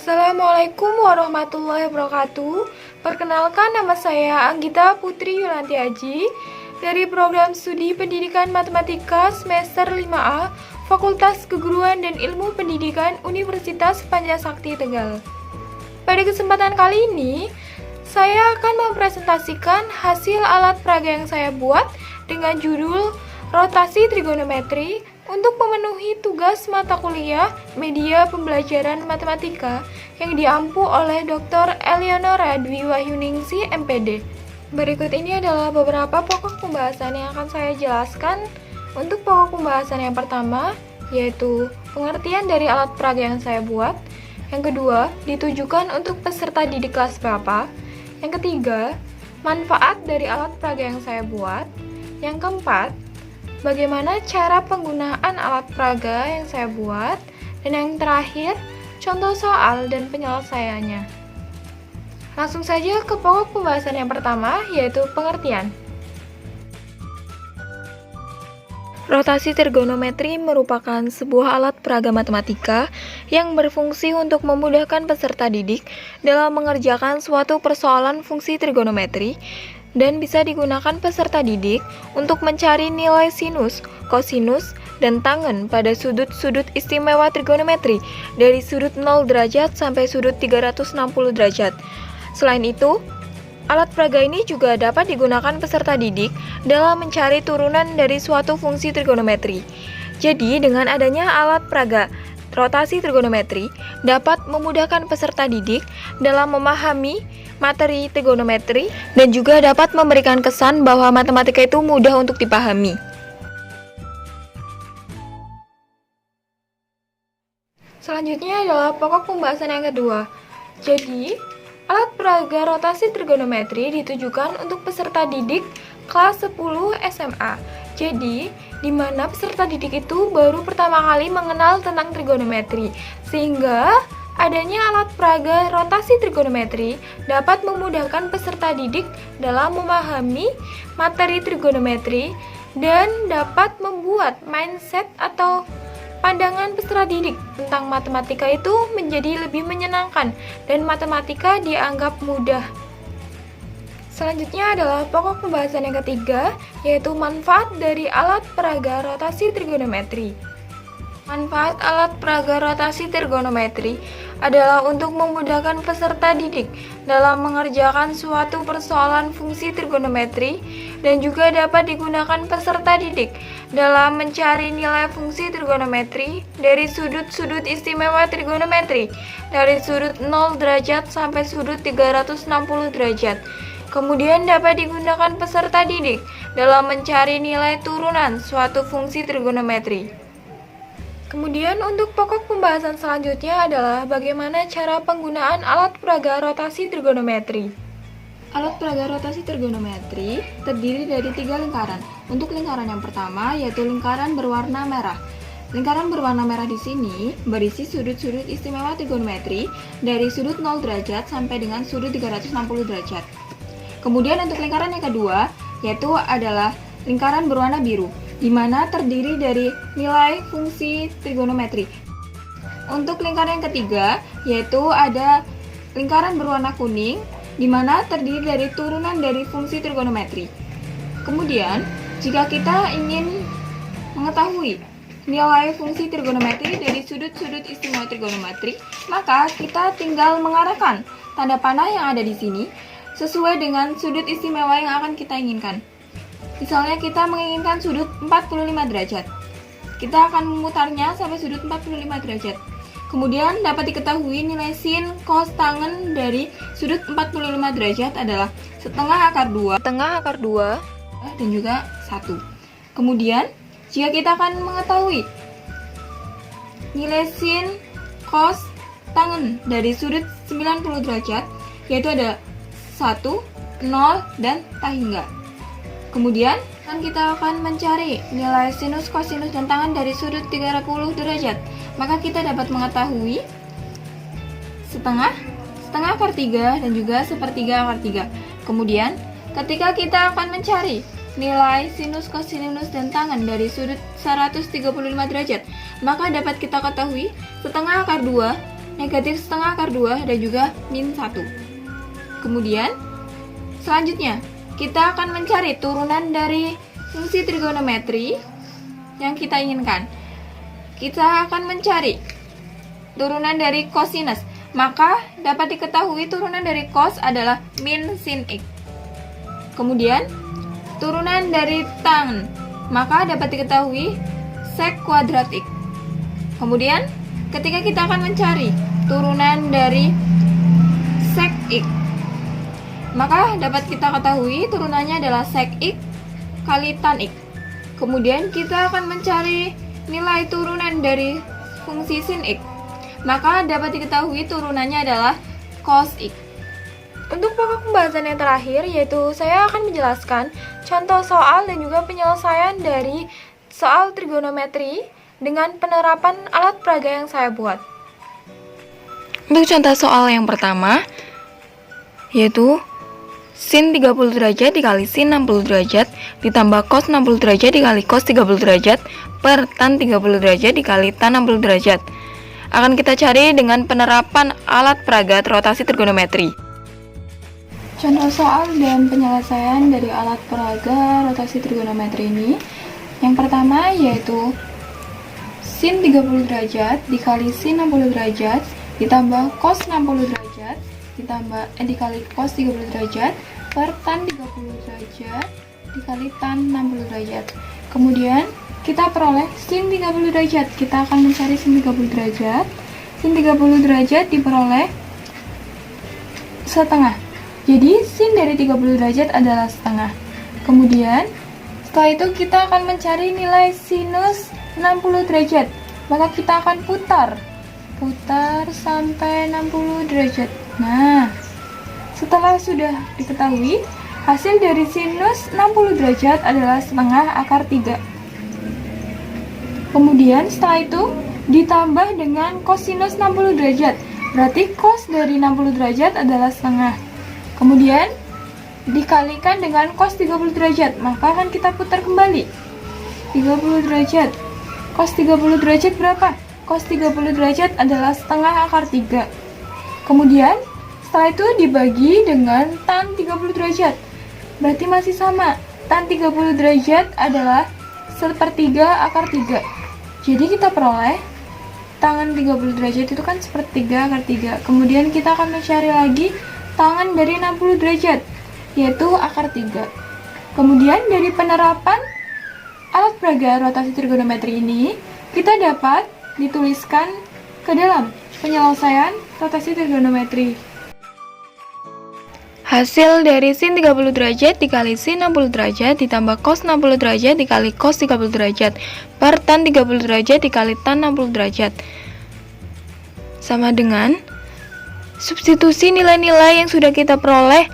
Assalamualaikum warahmatullahi wabarakatuh. Perkenalkan, nama saya Anggita Putri Yulanti Aji dari program studi Pendidikan Matematika semester 5A Fakultas Keguruan dan Ilmu Pendidikan Universitas Panjasakti Tegal. Pada kesempatan kali ini, saya akan mempresentasikan hasil alat peraga yang saya buat dengan judul Rotasi Trigonometri untuk memenuhi tugas mata kuliah Media Pembelajaran Matematika yang diampu oleh Dr. Eleonora Dwi Wahyuningsi, MPD. Berikut ini adalah beberapa pokok pembahasan yang akan saya jelaskan. Untuk pokok pembahasan yang pertama, yaitu pengertian dari alat peraga yang saya buat. Yang kedua, ditujukan untuk peserta didik kelas berapa. Yang ketiga, manfaat dari alat peraga yang saya buat. Yang keempat, bagaimana cara penggunaan alat peraga yang saya buat. Dan yang terakhir, contoh soal dan penyelesaiannya. Langsung saja ke pokok pembahasan yang pertama, yaitu pengertian. Rotasi trigonometri merupakan sebuah alat peraga matematika yang berfungsi untuk memudahkan peserta didik dalam mengerjakan suatu persoalan fungsi trigonometri dan bisa digunakan peserta didik untuk mencari nilai sinus, kosinus, dan tangen pada sudut-sudut istimewa trigonometri dari sudut 0 derajat sampai sudut 360 derajat. Selain itu, alat peraga ini juga dapat digunakan peserta didik dalam mencari turunan dari suatu fungsi trigonometri. Jadi, dengan adanya alat peraga rotasi trigonometri dapat memudahkan peserta didik dalam memahami materi trigonometri dan juga dapat memberikan kesan bahwa matematika itu mudah untuk dipahami. Selanjutnya adalah pokok pembahasan yang kedua. Jadi, alat peraga rotasi trigonometri ditujukan untuk peserta didik kelas 10 SMA. Jadi, di mana peserta didik itu baru pertama kali mengenal tentang trigonometri, sehingga adanya alat peraga rotasi trigonometri dapat memudahkan peserta didik dalam memahami materi trigonometri dan dapat membuat mindset atau pandangan peserta didik tentang matematika itu menjadi lebih menyenangkan dan matematika dianggap mudah. Selanjutnya adalah pokok pembahasan yang ketiga, yaitu manfaat dari alat peraga rotasi trigonometri. Manfaat alat peraga rotasi trigonometri adalah untuk memudahkan peserta didik dalam mengerjakan suatu persoalan fungsi trigonometri dan juga dapat digunakan peserta didik dalam mencari nilai fungsi trigonometri dari sudut-sudut istimewa trigonometri dari sudut 0 derajat sampai sudut 360 derajat. Kemudian dapat digunakan peserta didik dalam mencari nilai turunan suatu fungsi trigonometri. Kemudian untuk pokok pembahasan selanjutnya adalah bagaimana cara penggunaan alat peraga rotasi trigonometri. Alat peraga rotasi trigonometri terdiri dari 3 lingkaran. Untuk lingkaran yang pertama yaitu lingkaran berwarna merah. Lingkaran berwarna merah di sini berisi sudut-sudut istimewa trigonometri dari sudut 0 derajat sampai dengan sudut 360 derajat. Kemudian untuk lingkaran yang kedua yaitu adalah lingkaran berwarna biru, di mana terdiri dari nilai fungsi trigonometri. Untuk lingkaran yang ketiga yaitu ada lingkaran berwarna kuning, di mana terdiri dari turunan dari fungsi trigonometri. Kemudian, jika kita ingin mengetahui nilai fungsi trigonometri dari sudut-sudut istimewa trigonometri, maka kita tinggal mengarahkan tanda panah yang ada di sini sesuai dengan sudut istimewa yang akan kita inginkan. Misalnya kita menginginkan sudut 45 derajat. Kita akan memutarnya sampai sudut 45 derajat. Kemudian dapat diketahui nilai sin, cos, tangen dari sudut 45 derajat adalah setengah akar 2, dan juga 1. Kemudian, jika kita akan mengetahui nilai sin, cos, tangen dari sudut 90 derajat, yaitu ada 1, 0, dan tak hingga. Kemudian, kita akan mencari nilai sinus, kosinus, dan tangen dari sudut 30 derajat. Maka kita dapat mengetahui setengah akar 3, dan juga sepertiga akar 3. Kemudian, ketika kita akan mencari nilai sinus, kosinus, dan tangen dari sudut 135 derajat, maka dapat kita ketahui setengah akar 2 negatif setengah akar 2, dan juga min 1. Kemudian, selanjutnya, kita akan mencari turunan dari fungsi trigonometri yang kita inginkan. Kita akan mencari turunan dari kosinus. Maka dapat diketahui turunan dari cos adalah min sin x. Kemudian turunan dari tan, maka dapat diketahui sek kuadrat x. Kemudian ketika kita akan mencari turunan dari sek x, maka dapat kita ketahui turunannya adalah sek x kali tan x. Kemudian kita akan mencari nilai turunan dari fungsi sin x, maka dapat diketahui turunannya adalah cos x. Untuk pokok pembahasan yang terakhir, yaitu saya akan menjelaskan contoh soal dan juga penyelesaian dari soal trigonometri dengan penerapan alat peraga yang saya buat. Untuk contoh soal yang pertama, yaitu sin 30 derajat dikali sin 60 derajat ditambah cos 60 derajat dikali cos 30 derajat per tan 30 derajat dikali tan 60 derajat. Akan kita cari dengan penerapan alat peragat rotasi trigonometri. Contoh soal dan penyelesaian dari alat peraga rotasi trigonometri ini. Yang pertama yaitu sin 30 derajat dikali sin 60 derajat ditambah cos 60 derajat dikali cos 30 derajat per tan 30 derajat dikali tan 60 derajat. Kemudian kita peroleh sin 30 derajat. Kita akan mencari sin 30 derajat. Sin 30 derajat diperoleh setengah. Jadi sin dari 30 derajat adalah setengah. Kemudian setelah itu kita akan mencari nilai sinus 60 derajat. Maka kita akan putar sampai 60 derajat. Nah, setelah sudah diketahui, hasil dari sinus 60 derajat adalah setengah akar 3. Kemudian setelah itu ditambah dengan kosinus 60 derajat. Berarti cos dari 60 derajat adalah setengah. Kemudian dikalikan dengan cos 30 derajat. Maka akan kita putar kembali. 30 derajat. Cos 30 derajat berapa? Cos 30 derajat adalah setengah akar 3. Kemudian setelah itu dibagi dengan tan 30 derajat. Berarti masih sama. Tan 30 derajat adalah 1/3 akar 3. Jadi kita peroleh tangan 30 derajat itu kan 1/3 akar 3. Kemudian kita akan mencari lagi tangan dari 60 derajat, yaitu akar 3. Kemudian dari penerapan alat peraga rotasi trigonometri ini, kita dapat dituliskan ke dalam penyelesaian rotasi trigonometri. Hasil dari sin 30 derajat dikali sin 60 derajat ditambah cos 60 derajat dikali cos 30 derajat per tan 30 derajat dikali tan 60 derajat sama dengan substitusi nilai-nilai yang sudah kita peroleh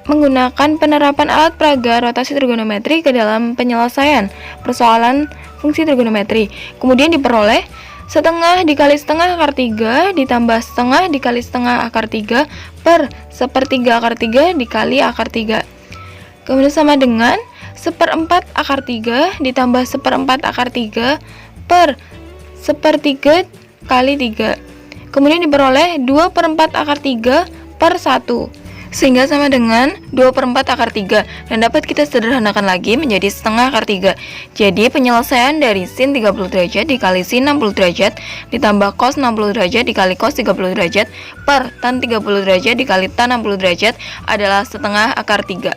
menggunakan penerapan alat peraga rotasi trigonometri ke dalam penyelesaian persoalan fungsi trigonometri. Kemudian diperoleh setengah dikali setengah akar 3 ditambah setengah dikali setengah akar 3 per 1/3 akar 3 dikali akar 3. Kemudian sama dengan 1/4 akar 3 ditambah 1/4 akar 3 per 1/3 kali 3. Kemudian diperoleh 2/4 akar 3 per 1. Sehingga sama dengan 2/4 akar 3 dan dapat kita sederhanakan lagi menjadi setengah akar 3. Jadi penyelesaian dari sin 30 derajat dikali sin 60 derajat ditambah cos 60 derajat dikali cos 30 derajat per tan 30 derajat dikali tan 60 derajat adalah setengah akar 3.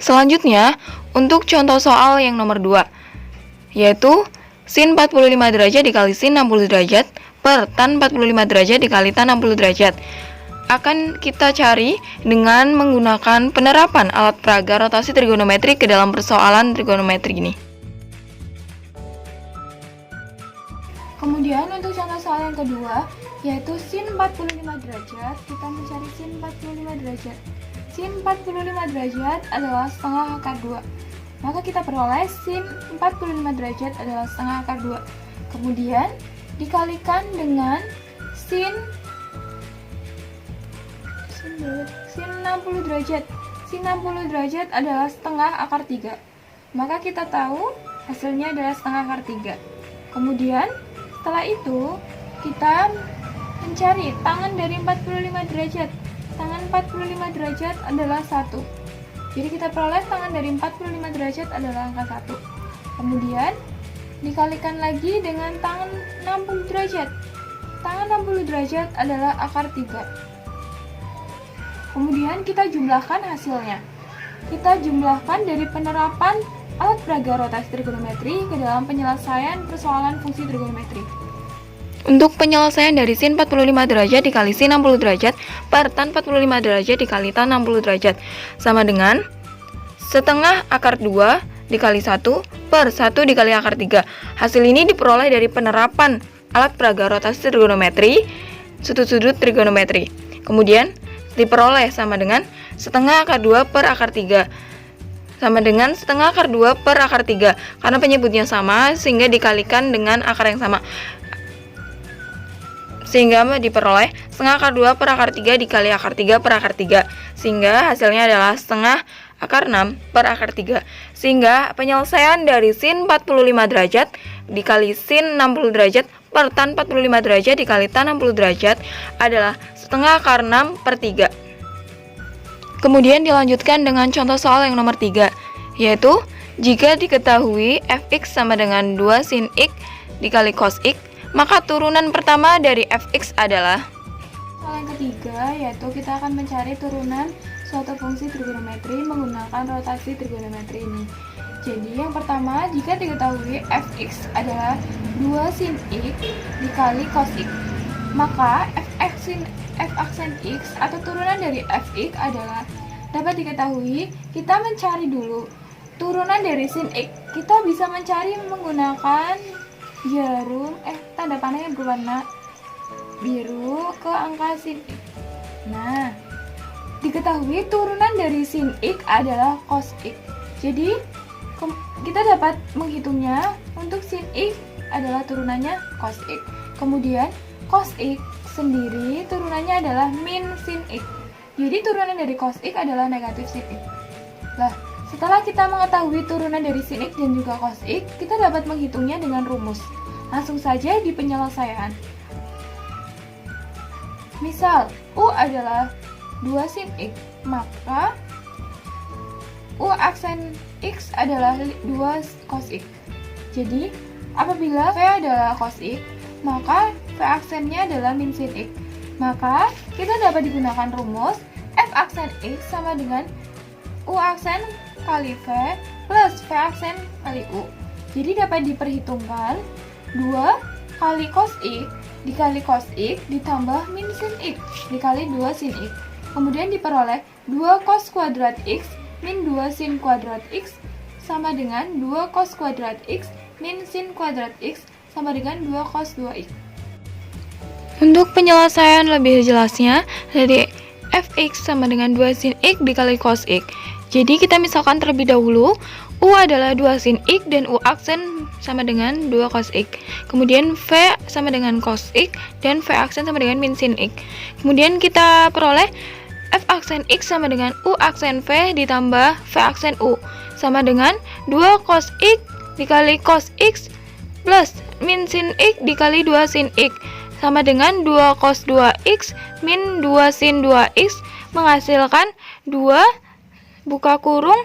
Selanjutnya untuk contoh soal yang nomor 2, yaitu sin 45 derajat dikali sin 60 derajat per tan 45 derajat dikali tan 60 derajat akan kita cari dengan menggunakan penerapan alat peraga rotasi trigonometri ke dalam persoalan trigonometri ini. Kemudian untuk contoh soal yang kedua, yaitu sin 45 derajat, kita mencari sin 45 derajat. Sin 45 derajat adalah setengah akar 2. Maka kita peroleh sin 45 derajat adalah setengah akar 2. Kemudian dikalikan dengan sin 60 derajat. Sin 60 derajat adalah setengah akar 3. Maka kita tahu hasilnya adalah setengah akar 3. Kemudian setelah itu kita mencari tangan dari 45 derajat. Tangan 45 derajat adalah 1. Jadi kita peroleh tangan dari 45 derajat adalah angka 1. Kemudian dikalikan lagi dengan tangan 60 derajat. Tangan 60 derajat adalah akar 3. Kemudian kita jumlahkan hasilnya. Kita jumlahkan dari penerapan alat peraga rotasi trigonometri ke dalam penyelesaian persoalan fungsi trigonometri. Untuk penyelesaian dari sin 45 derajat dikali sin 60 derajat per tan 45 derajat dikali tan 60 derajat sama dengan setengah akar 2 dikali 1 per 1 dikali akar 3. Hasil ini diperoleh dari penerapan alat peraga rotasi trigonometri sudut-sudut trigonometri. Kemudian diperoleh sama dengan setengah akar 2 per akar 3 sama dengan setengah akar 2 per akar 3 karena penyebutnya sama sehingga dikalikan dengan akar yang sama. Sehingga diperoleh setengah akar 2 per akar 3 dikali akar 3 per akar 3 sehingga hasilnya adalah setengah akar 6 per akar 3. Sehingga penyelesaian dari sin 45 derajat dikali sin 60 derajat per tan 45 derajat dikali tan 60 derajat adalah setengah akar 6 per 3. Kemudian dilanjutkan dengan contoh soal yang nomor 3, yaitu jika diketahui fx sama dengan 2 sin x dikali cos x, maka turunan pertama dari fx adalah. Soal yang ketiga yaitu kita akan mencari turunan suatu fungsi trigonometri menggunakan rotasi trigonometri ini. Jadi yang pertama, jika diketahui fx adalah 2 sin x dikali cos x, maka f aksen x atau turunan dari fx adalah dapat diketahui. Kita mencari dulu turunan dari sin x. Kita bisa mencari menggunakan jarum tanda panah yang berwarna biru ke angka sin x. Nah, diketahui turunan dari sin x adalah cos x. Jadi kita dapat menghitungnya. Untuk sin x adalah turunannya cos x. Kemudian cos x sendiri turunannya adalah min sin x. Jadi turunan dari cos x adalah negatif sin x. Nah, setelah kita mengetahui turunan dari sin x dan juga cos x, kita dapat menghitungnya dengan rumus. Langsung saja di penyelesaian. Misal, U adalah 2 sin x, maka U aksen x adalah 2 cos x. Jadi, apabila V adalah cos x, maka V aksennya adalah min sin x. Maka, kita dapat digunakan rumus F aksen x sama dengan U aksen kali V plus V aksen kali U. Jadi dapat diperhitungkan 2 kali cos x dikali cos x ditambah min sin x dikali 2 sin x. Kemudian diperoleh 2 cos kuadrat x min 2 sin kuadrat x sama dengan 2 cos kuadrat x min sin kuadrat x sama dengan 2 cos 2x. Untuk penyelesaian lebih jelasnya, dari fx sama dengan 2 sin x dikali cos x. Jadi kita misalkan terlebih dahulu U adalah 2 sin x dan U aksen sama dengan 2 cos x. Kemudian V sama dengan cos x dan V aksen sama dengan min sin x. Kemudian kita peroleh F aksen x sama dengan U aksen V ditambah V aksen U sama dengan 2 cos x dikali cos x plus min sin x dikali 2 sin x sama dengan 2 cos 2x min 2 sin 2x menghasilkan 2 buka kurung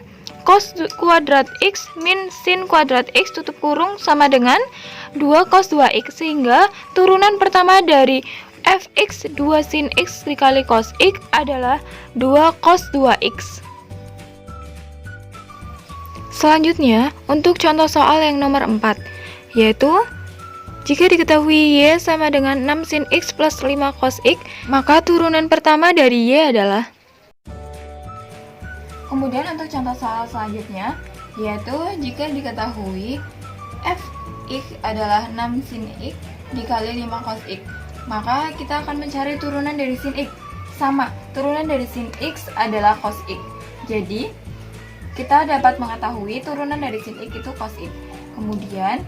cos kuadrat x min sin kuadrat x tutup kurung sama dengan 2 cos 2x, sehingga turunan pertama dari fx 2 sin x dikali cos x adalah 2 cos 2x. Selanjutnya, untuk contoh soal yang nomor 4, yaitu jika diketahui y sama dengan 6 sin x plus 5 cos x, maka turunan pertama dari y adalah. Kemudian untuk contoh soal selanjutnya, yaitu jika diketahui fx adalah 6 sin x dikali 5 cos x, maka kita akan mencari turunan dari sin x. Sama, turunan dari sin x adalah cos x. Jadi, kita dapat mengetahui turunan dari sin x itu cos x. Kemudian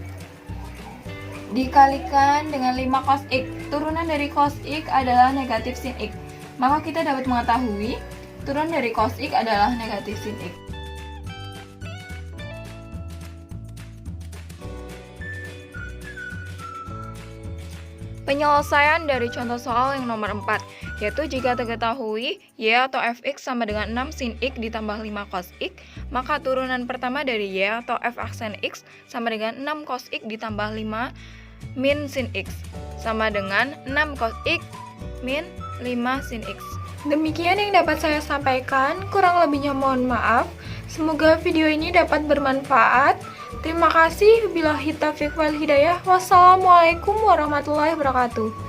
dikalikan dengan 5 cos x. Turunan dari cos x adalah negatif sin x. Maka kita dapat mengetahui turunan dari cos x adalah negatif sin x. Penyelesaian dari contoh soal yang nomor 4, yaitu jika diketahui Y atau Fx sama dengan 6 sin X ditambah 5 cos X, maka turunan pertama dari Y atau F aksen X sama dengan 6 cos X ditambah 5 min sin X, sama dengan 6 cos X min 5 sin X. Demikian yang dapat saya sampaikan, kurang lebihnya mohon maaf. Semoga video ini dapat bermanfaat. Terima kasih. Billahi taufiq wal hidayah. Wassalamualaikum warahmatullahi wabarakatuh.